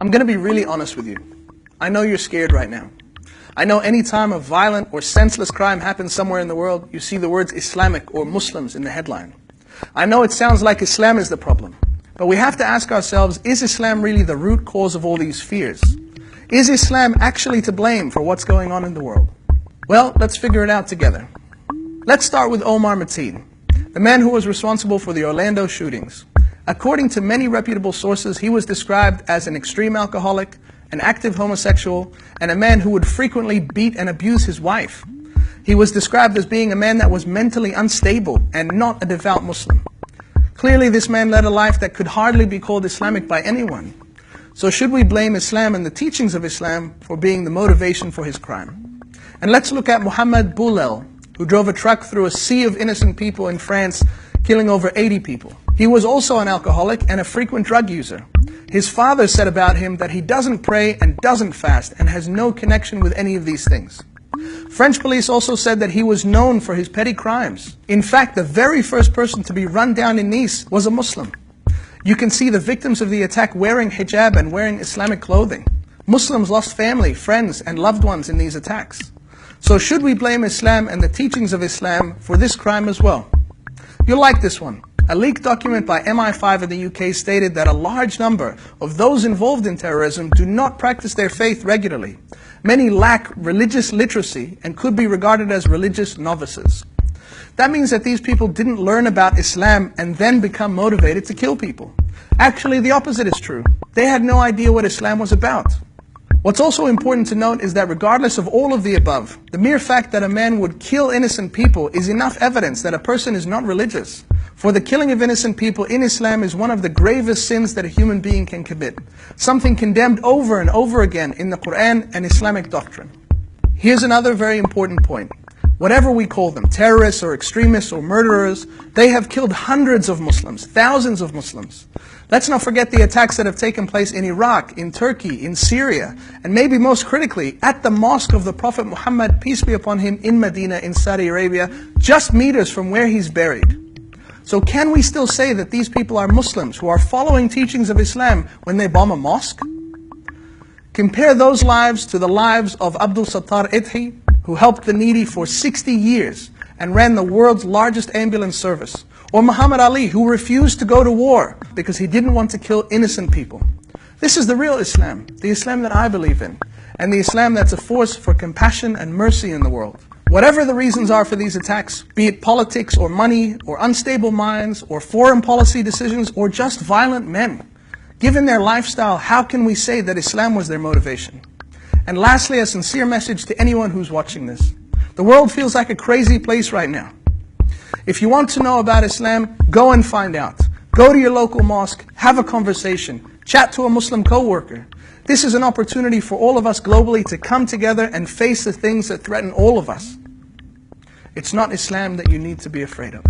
I'm going to be really honest with you. I know you're scared right now. I know any time a violent or senseless crime happens somewhere in the world, you see the words Islamic or Muslims in the headline. I know it sounds like Islam is the problem, but we have to ask ourselves, is Islam really the root cause of all these fears? Is Islam actually to blame for what's going on in the world? Well, let's figure it out together. Let's start with Omar Mateen, the man who was responsible for the Orlando shootings. According to many reputable sources, he was described as an extreme alcoholic, an active homosexual, and a man who would frequently beat and abuse his wife. He was described as being a man that was mentally unstable and not a devout Muslim. Clearly, this man led a life that could hardly be called Islamic by anyone. So should we blame Islam and the teachings of Islam for being the motivation for his crime? And let's look at Mohammed Boulel, who drove a truck through a sea of innocent people in France, killing over 80 people. He was also an alcoholic and a frequent drug user. His father said about him that he doesn't pray and doesn't fast and has no connection with any of these things. French police also said that he was known for his petty crimes. In fact, the very first person to be run down in Nice was a Muslim. You can see the victims of the attack wearing hijab and wearing Islamic clothing. Muslims lost family, friends, and loved ones in these attacks. So should we blame Islam and the teachings of Islam for this crime as well? You'll like this one. A leaked document by MI5 in the UK stated that a large number of those involved in terrorism do not practice their faith regularly. Many lack religious literacy and could be regarded as religious novices. That means that these people didn't learn about Islam and then become motivated to kill people. Actually, the opposite is true. They had no idea what Islam was about. What's also important to note is that regardless of all of the above, the mere fact that a man would kill innocent people is enough evidence that a person is not religious. For the killing of innocent people in Islam is one of the gravest sins that a human being can commit, something condemned over and over again in the Quran and Islamic doctrine. Here's another very important point. Whatever we call them, terrorists or extremists or murderers, they have killed hundreds of Muslims, thousands of Muslims. Let's not forget the attacks that have taken place in Iraq, in Turkey, in Syria, and maybe most critically, at the mosque of the Prophet Muhammad, peace be upon him, in Medina, in Saudi Arabia, just meters from where he's buried. So can we still say that these people are Muslims who are following teachings of Islam when they bomb a mosque? Compare those lives to the lives of Abdul Sattar Idhi, who helped the needy for 60 years and ran the world's largest ambulance service. Or Muhammad Ali, who refused to go to war because he didn't want to kill innocent people. This is the real Islam, the Islam that I believe in, and the Islam that's a force for compassion and mercy in the world. Whatever the reasons are for these attacks, be it politics or money or unstable minds or foreign policy decisions or just violent men, given their lifestyle, how can we say that Islam was their motivation? And lastly, a sincere message to anyone who's watching this. The world feels like a crazy place right now. If you want to know about Islam, go and find out. Go to your local mosque, have a conversation, chat to a Muslim co-worker. This is an opportunity for all of us globally to come together and face the things that threaten all of us. It's not Islam that you need to be afraid of.